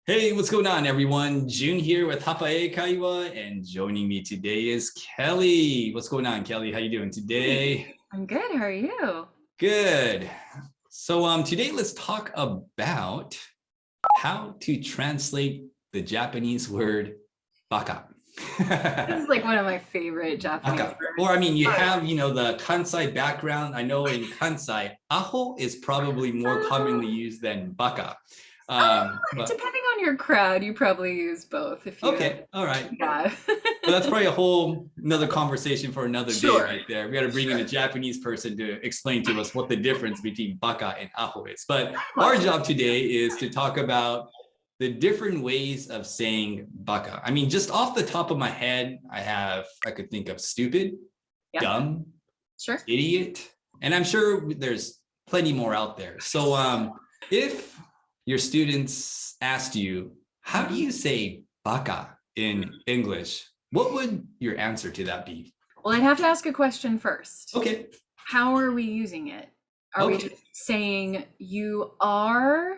Hey, what's going on, everyone? June here with Hapa英会話, and joining me today is Kelly. What's going on, Kelly? How you doing today? I'm good. How are you? Good. So today let's talk about how to translate the Japanese word baka. This is like one of my favorite Japanese words. Or I mean, you have, the Kansai background. I know in Kansai, aho is probably more commonly used than baka. Depending on your crowd, you probably use both. Okay, all right. Yeah. Well, that's probably another conversation for another day right there. We got to bring in a Japanese person to explain to us what the difference between baka and aho is. But our job today is to talk about the different ways of saying baka. I mean, just off the top of my head, I could think of stupid, dumb, idiot, and I'm sure there's plenty more out there. So if your students asked you, how do you say baka in English? What would your answer to that be? Well, I'd have to ask a question first. Okay. How are we using it? Are we just saying you are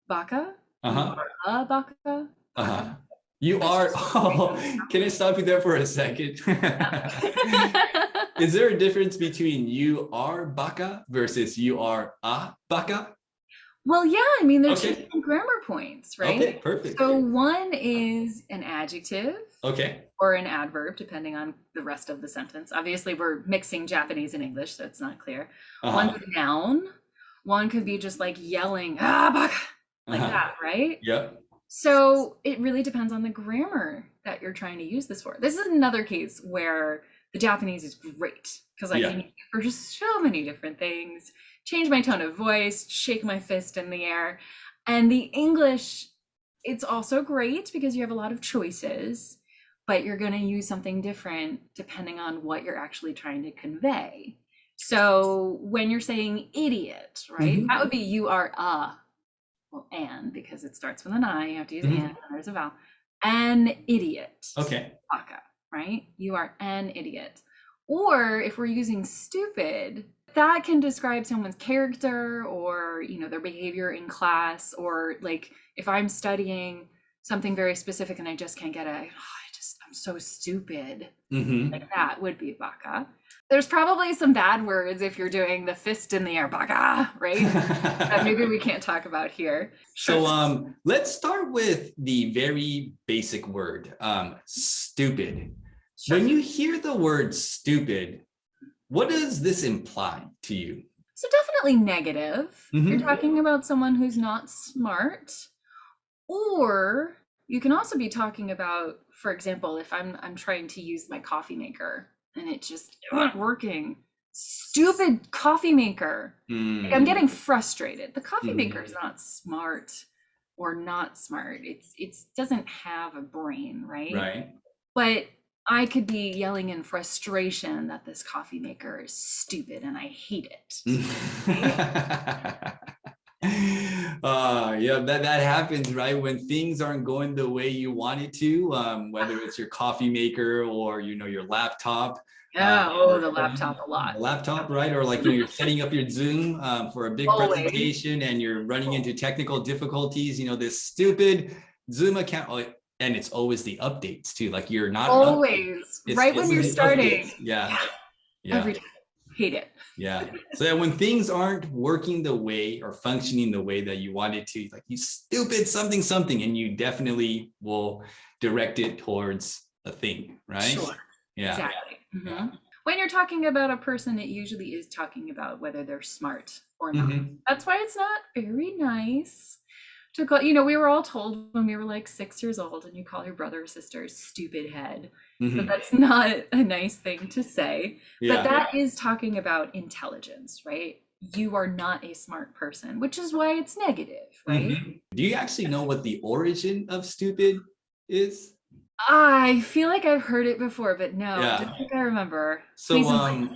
baka? Uh-huh. You are a baka? Uh-huh. You are, can I stop you there for a second? Is there a difference between you are baka versus you are a baka? Well, yeah, I mean, there's different grammar points, right? Okay, perfect. So one is an adjective. Okay. Or an adverb, depending on the rest of the sentence. Obviously, we're mixing Japanese and English, so it's not clear. One's a noun. One could be just like yelling, baka, like that, right? Yep. So it really depends on the grammar that you're trying to use this for. This is another case where the Japanese is great because I can use it for just so many different things. Change my tone of voice, shake my fist in the air. And the English, it's also great because you have a lot of choices, but you're going to use something different depending on what you're actually trying to convey. So when you're saying idiot, right, that would be you are an, because it starts with an I, you have to use and there's a vowel. An idiot. Okay. Baka, right? You are an idiot. Or if we're using stupid, that can describe someone's character or, their behavior in class, or like if I'm studying something very specific and I just can't get it, I'm so stupid. Like that would be baka. There's probably some bad words if you're doing the fist in the air, baka, right? That maybe we can't talk about here. So let's start with the very basic word, stupid. When you hear the word stupid, what does this imply to you? So definitely negative. You're talking about someone who's not smart. Or you can also be talking about, for example, if I'm trying to use my coffee maker and it just isn't working. Stupid coffee maker. Like I'm getting frustrated. The coffee maker is not smart or not smart. It doesn't have a brain, right? Right. But I could be yelling in frustration that this coffee maker is stupid and I hate it. Yeah, that happens, right? When things aren't going the way you want it to, whether it's your coffee maker or, your laptop. The laptop a lot. Laptop, right? Or like you're setting up your Zoom for a big presentation and you're running into technical difficulties, this stupid Zoom account. And it's always the updates too. Like you're not always right when you're starting. Yeah. Every time. Hate it. Yeah. So when things aren't working the way or functioning the way that you want it to, like you stupid something, and you definitely will direct it towards a thing, right? Sure. Yeah. Exactly. When you're talking about a person, it usually is talking about whether they're smart or not. That's why it's not very nice to call, we were all told when we were like 6 years old and you call your brother or sister stupid head, but that's not a nice thing to say. But that is talking about intelligence, right? You are not a smart person, which is why it's negative, right? Do you actually know what the origin of stupid is? I feel like I've heard it before, but no, I don't think I remember. So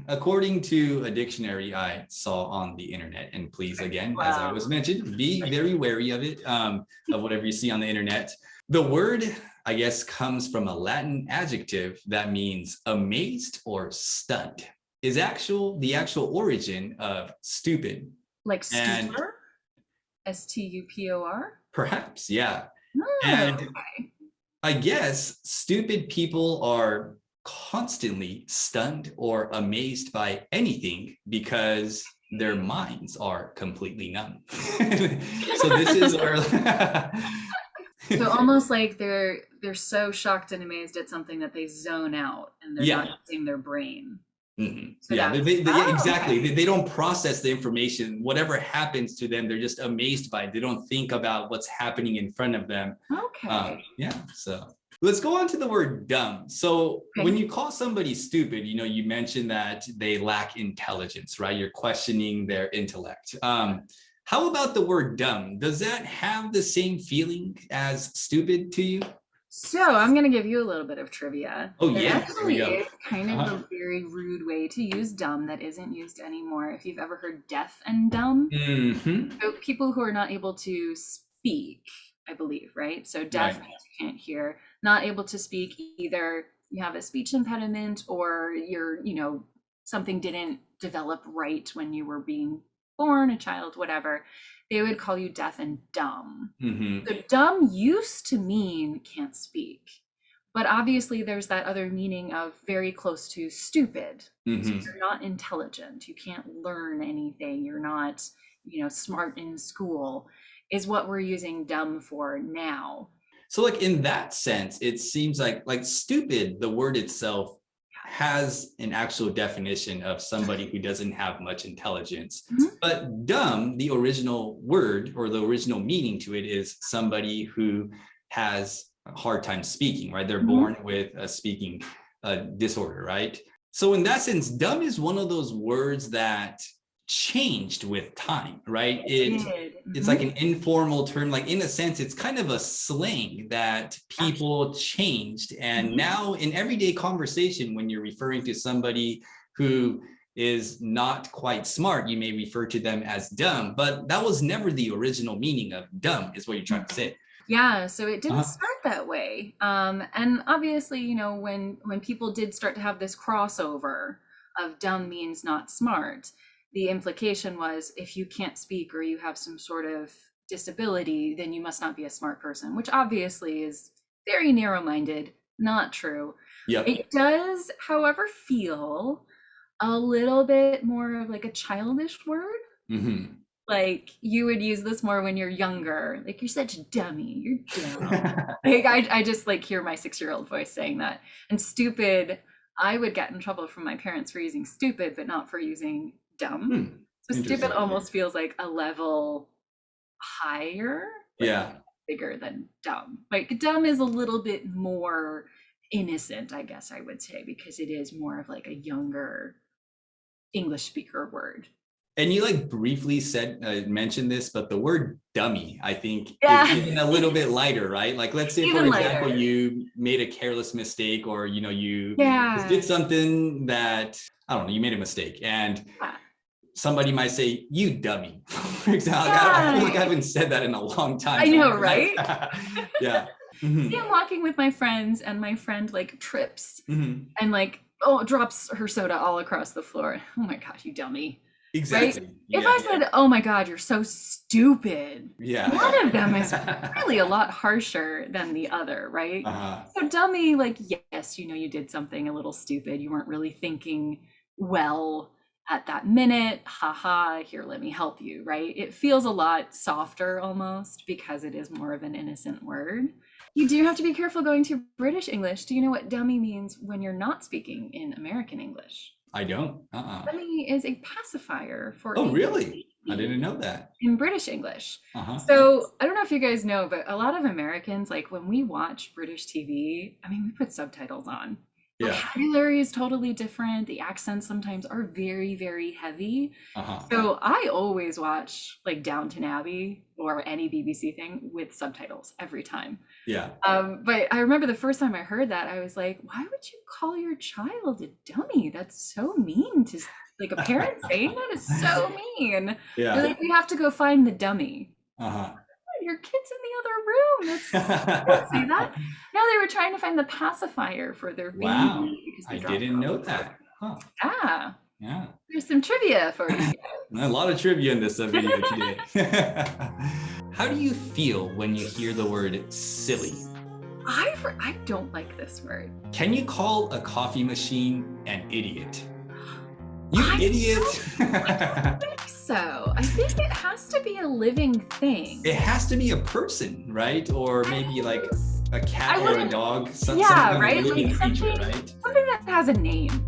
according to a dictionary I saw on the internet, and please, again, as I was mentioned, be very wary of it, of whatever you see on the internet. The word, I guess, comes from a Latin adjective that means amazed or stunned. Is the actual origin of stupid. Like stupor? S-T-U-P-O-R? Perhaps, yeah. Oh, And okay. I guess stupid people are constantly stunned or amazed by anything because their minds are completely numb. So this is where So almost like they're so shocked and amazed at something that they zone out and they're not using their brain. Mhm. So Yeah, that's- exactly. okay. They don't process the information. Whatever happens to them, they're just amazed by it. They don't think about what's happening in front of them. Okay. Yeah, so let's go on to the word dumb. So Okay. when you call somebody stupid, you know, you mentioned that they lack intelligence, right? You're questioning their intellect. How about the word dumb? Does that have the same feeling as stupid to you? So I'm going to give you a little bit of trivia. Oh, There yeah, actually here we go. is kind of a very rude way to use dumb that isn't used anymore. If you've ever heard deaf and dumb, Mm-hmm. so people who are not able to speak, I believe, right? So deaf Right. means you can't hear, not able to speak, either you have a speech impediment or you're, you know, something didn't develop right when you were being born, a child, whatever. They would call you deaf and dumb. Mm-hmm. So dumb used to mean can't speak, but obviously there's that other meaning of very close to stupid. So Mm-hmm. you're not intelligent, you can't learn anything, you're not, you know, smart in school, is what we're using dumb for now. So like in that sense, it seems like stupid, the word itself has an actual definition of somebody who doesn't have much intelligence. Mhm. But dumb, the original word or the original meaning to it is somebody who has a hard time speaking, right? They're Mhm. born with a speaking disorder, right? So in that sense, dumb is one of those words that changed with time, right? It's Mhm. like an informal term. Like in a sense, it's kind of a slang that people changed. And Mhm. now in everyday conversation, when you're referring to somebody who is not quite smart, you may refer to them as dumb, but that was never the original meaning of dumb, is what you're trying to say. Yeah, so it didn't Uh-huh. start that way. And obviously, you know, when people did start to have this crossover of dumb means not smart, the implication was if you can't speak or you have some sort of disability, then you must not be a smart person, which obviously is very narrow-minded, not true. Yep. It does, however, feel a little bit more of like a childish word. Mm-hmm. Like you would use this more when you're younger. Like, you're such a dummy, you're dumb. Like I just like hear my 6-year-old voice saying that. And stupid, I would get in trouble from my parents for using stupid, but not for using dumb. So stupid Interesting. almost feels like a level higher, like Yeah. bigger than dumb. Like dumb is a little bit more innocent, I guess I would say, because it is more of like a younger English speaker word. And you like briefly mentioned this, but the word dummy, I think, Yeah. is even a little bit lighter, right? Like, let's say, Even for example, lighter. you made a careless mistake, or you know, you Yeah. just did something that, I don't know, you made a mistake, and Yeah. somebody might say, "You dummy." For example, I feel like I Yeah. haven't said that in a long time. I know, right? Yeah. Mhm. See, I'm walking with my friends and my friend like trips Mhm. and like drops her soda all across the floor. Oh my gosh, you dummy. Exactly. If Yeah, I yeah. said, oh my God, you're so stupid, Yeah. one of them is really a lot harsher than the other, right? Uh-huh. So dummy, like, yes, you know, you did something a little stupid. You weren't really thinking well at that minute. Haha, here, let me help you, right? It feels a lot softer almost because it is more of an innocent word. You do have to be careful going to British English. Do you know what dummy means when you're not speaking in American English? I don't. Dummy is a pacifier for Oh, a really? I baby didn't know that. in British English. Uh-huh. So I don't know if you guys know, but a lot of Americans, like when we watch British TV, I mean, we put subtitles on. Yeah. Vocabulary is totally different. The accents sometimes are very, very heavy. Uh-huh. So I always watch like Downton Abbey or any BBC thing with subtitles every time. Yeah. But I remember the first time I heard that, I was like, why would you call your child a dummy? That's so mean to like a parent saying that is so mean. Yeah. You're like, we have to go find the dummy. Uh-huh. Your kid's in the other room. Don't say that. No, they were trying to find the pacifier for their baby. Wow. Because they I dropped didn't her know off. that. Huh. Yeah. Yeah. There's some trivia for you. A lot of trivia in this video today. How do you feel when you hear the word silly? I don't like this word. Can you call a coffee machine an idiot? You I idiot! I think so. I think it has to be a living thing. It has to be a person, right? Or maybe like a cat or a dog. Yeah, right? Living Like creature, something, right? something that has a name.